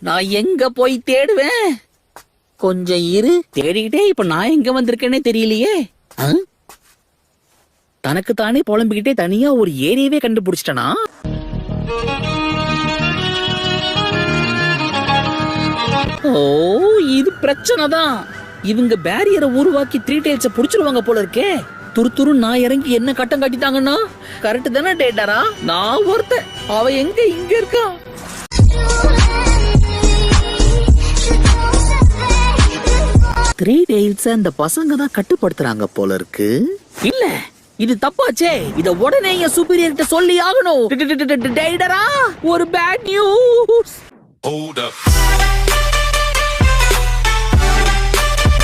நான் எங்க போய் தேடுவேன்? கொஞ்சம் இரு, தேடிக்கிட்டே இப்ப நான் எங்க வந்திருக்கேனே தெரியலையே. தனக்கு தானே புலம்பிக்கிட்டே தனியா ஒரு ஏரியாவே கண்டுபிடிச்சிட்டனா? ஓ, இது பிரச்சனை தான். இவங்க பேரியரை உருவாக்கி 3 டைல்ஸ புடிச்சிருவாங்க போல இருக்கே. துரு நான் இறங்கி என்ன கட்டம் கட்டிட்டாங்கன்னா கரெக்ட் தானே டேட்டாரா? நான் ஒருத்தன், அவ எங்க இங்க இருக்கா? த்ரீ டெய்ல்ஸ் அந்த பசங்க தான் கட்டுப்படுத்துறாங்க போல இருக்கு. இல்ல, இது தப்பாச்சே. இத உடனே என் சூப்பீரியர் கிட்ட சொல்லி ஆகணும். டேட்டரா, ஒரு பேட் நியூஸ்.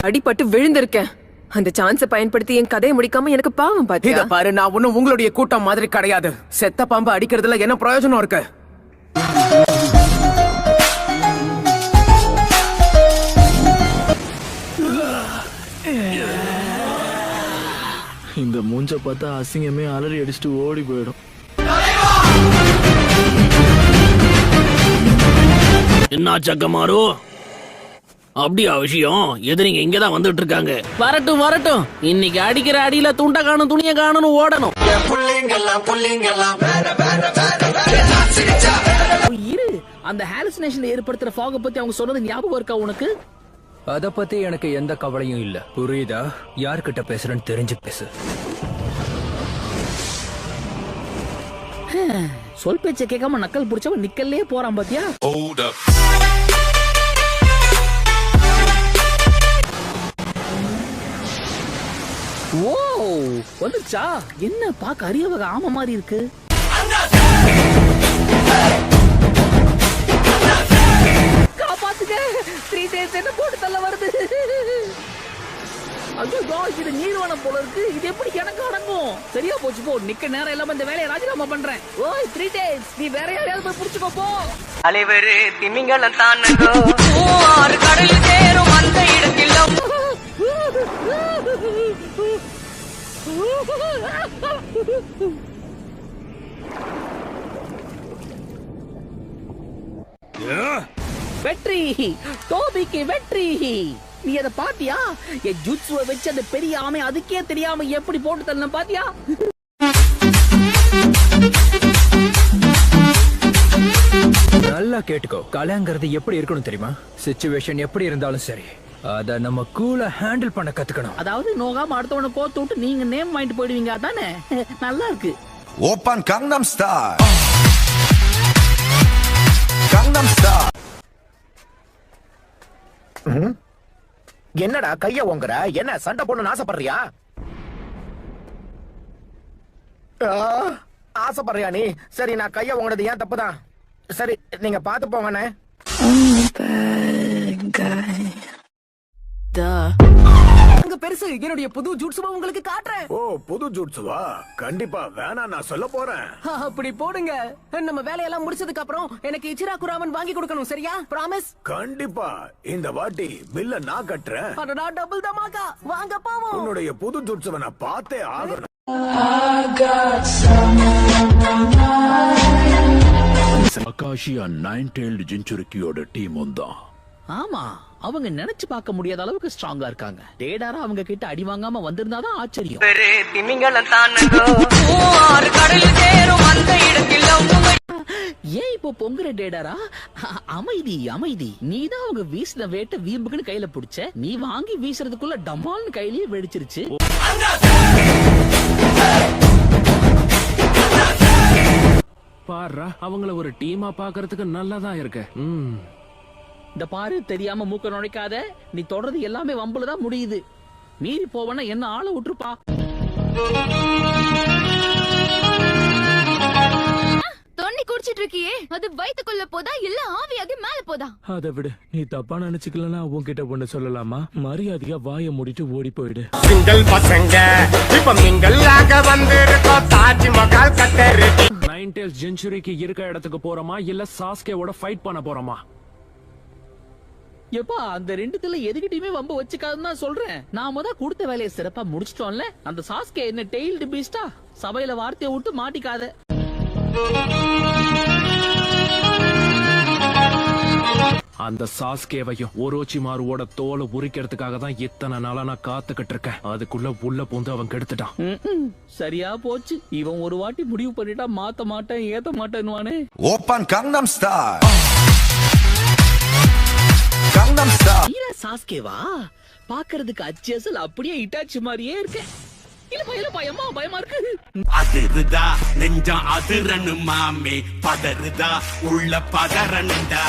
அடிபட்டு விழுந்திருக்கேன். அந்த சான்ஸ பயன்படுத்தி என் கதையை முடிக்காம எனக்கு பாவம் பாத்தியா? இத பாரு, நான் ஒண்ணும் உங்களுடைய கூட்டம் மாதிரி கிடையாது. செத்த பாம்பு அடிக்கிறதுல என்ன பிரயோஜனம் இருக்கு? இந்த மூஞ்ச பார்த்தா அசிங்கமே அலறி அடிச்சுட்டு ஓடி போயிடும். என்ன சக்கமாரு, அப்படியா விஷயம்? எதிரிங்க இங்கதான் வந்துட்டு இருக்காங்க. வரட்டும் வரட்டும், இன்னைக்கு அடிக்கிற அடியில துண்ட காணும் துணிய காணும்னு ஓடணும். இரு, அந்த ஹாலுசினேஷன் ஏற்படுத்துற ஃபாக பத்தி அவங்க சொன்னது ஞாபகம் இருக்கா உனக்கு? அத பத்தி எனக்கு எந்த கவலையும் இல்ல. புரியுதா? யார்கிட்ட பேசுறேன்னு தெரிஞ்சு பேசு. சொல் பேச்ச கேட்காம நக்கல் புடிச்சவன் நிக்கல்லே போறான் பாத்தியா? ஓ, வந்துச்சா? என்ன பாக்க அரிய வகை ஆம மாதிரி இருக்கு. காப்பாத்துங்க, 3 days என்ன போட்டு தள்ள வருது. ஐயோ, இது நீர்வனம் போல இருக்கு. இது எப்படி எனக்கு அடங்கும்? சரியா போச்சு, போ. நிக்க நேரம் இல்லாம இந்த வேலையை ராஜினாமா பண்றேன். ஓய் 3 days, நீ வேற யாரையாவது போய் புடிச்சுக்கோ போ. அலைவரு திமிங்கலம் தானங்கோ, ஆறு கடல் சேரும் அந்த இடத்தில் வெற்றி, டோபிக்கு வெற்றி. நீ அத பாத்தியா? என் ஜுட்சுவை வச்சு அந்த பெரிய ஆமை அதுக்கே தெரியாம எப்படி போட்டு தரணும் பாத்தியா? நல்லா கேட்டுக்கோ. கலைங்கிறது எப்படி இருக்கணும் தெரியுமா? சிச்சுவேஷன் எப்படி இருந்தாலும் சரி, அத நம்ம கூலா ஹேண்டில் பண்ண கத்துக்கணும். அதாவது நோகாம அடுத்தவனை கோத்து விட்டு நீங்க நேம் வாங்கிட்டு போயிடுவீங்க, அதானே? நல்லா இருக்கு. Open கங்னம் star, கங்னம் star. என்னடா கைய ஓங்குற? என்ன சண்டை போடணும்னு ஆசைப்படுறியா? ஆசைப்படுறியா நீ? சரி, நான் கைய ஓங்குறது ஏன் தப்புதான். சரி, நீங்க பாத்து போங்கண்ணே. அங்க பெருசு, என்னுடைய புது ஜூட்சுவா உங்களுக்கு காட்டுறேன். ஓ, புது ஜூட்சுவா? கண்டிப்பா வேணாம், நான் சொல்ல போறேன். அப்படி போடுங்க. நம்ம வேலையெல்லாம் முடிச்சதுக்கு அப்புறம் எனக்கு இச்சிரா குராமன் வாங்கி கொடுக்கணும், சரியா? பிராமிஸ். கண்டிப்பா இந்த வாட்டி பில்ல நான் கட்டுறேன். அடடா, டபுள் தமாக்கா. வாங்க போவோம். உன்னுடைய புது ஜூட்சுவை நான் பார்த்தே ஆகணும். அகாஷியா 9-tailed ஜின்சுரிக்கியோட டீம் தான். ஆமா, அவங்க நினைச்சு பார்க்க முடியாத அளவுக்கு ஸ்ட்ராங்கா இருக்காங்க. டேடாரா அவங்க கிட்ட அடி வாங்காம வந்திருந்தாதான் ஆச்சரியம். திமிங்கலம் தானங்கோ, ஆறு கடல் சேரும் அந்த இடத்தில் ஏன் இப்போ பொங்குற டேடாரா? அமைதி அமைதி. நீதான் அவங்க வீசின வேட்டை வீம்புக்குன்னு கையில பிடிச்ச. நீ வாங்கி வீசுறதுக்குள்ள டமால்னு கையிலேயே வெடிச்சிருச்சு. பாரு, அவங்கள ஒரு டீமா பாக்குறதுக்கு நல்லாதான் இருக்கு. இந்த பாரு, தெரியாம மூக்க நுழைக்காத. நீ தொடர்றது எல்லாமே வம்புலதான் முடியுது. மீறி போவனா என்ன ஆளை விட்டுருப்பா. தண்ணி குடிச்சிட்டு இருக்கியே, அது வயித்துக்குள்ள போதா இல்ல ஆவியாகி மேல போதா? அதை விடு, நீ தப்பா நினைச்சுக்கலன்னா உன்கிட்ட ஒண்ணு சொல்லலாமா? மரியாதையா வாயை மூடிட்டு ஓடி போயிடு. சிங்கிள் பசங்க இப்ப மிங்கல்லாக வந்திருக்கோம். தாஜ்மஹால் கட்டருக்கு 9-tailed ஜின்சுரிக்கு இருக்க இடத்துக்கு போறோமா இல்ல சாஸ்கேவோட ஃபைட் பண்ண போறோமா? எப்பா, அந்த ரெண்டுத்துல எதுக்கிட்டயுமே வம்பு வச்சுக்காதுன்னு தான் சொல்றேன். நாம தான் கொடுத்த வேலையை சிறப்பா முடிச்சிட்டோம்ல. அந்த சாஸ்கே என்ன டெய்ல்டு பீஸ்டா? சபையில வார்த்தையை விட்டு மாட்டிக்காத. அந்த சாஸ்கேவையும் ஒரோச்சிமாருவோட தோலை உரிக்கிறதுக்காக தான் இத்தனை நாளா நான் காத்துக்கிட்டு இருக்கேன். அதுக்குள்ள உள்ள பூந்து அவன் கெடுத்துட்டான். சரியா போச்சு. இவன் ஒரு வாட்டி முடிவு பண்ணிட்டா மாத்த மாட்டேன் ஏத்த மாட்டேன்னுவானே. 오빤 강남 스타일. 강남 스타일. நீரா சாஸ்கேவா? பாக்குறதுக்கு அச்சேசல் அப்படியே இட்டாச்சி மாதிரியே இருக்கு. இல்ல பயமா பயமா இருக்கு. அதிருதா நெஞ்சம் அதிரனு மாமே, பதறுதா உள்ள பதறனுண்டா.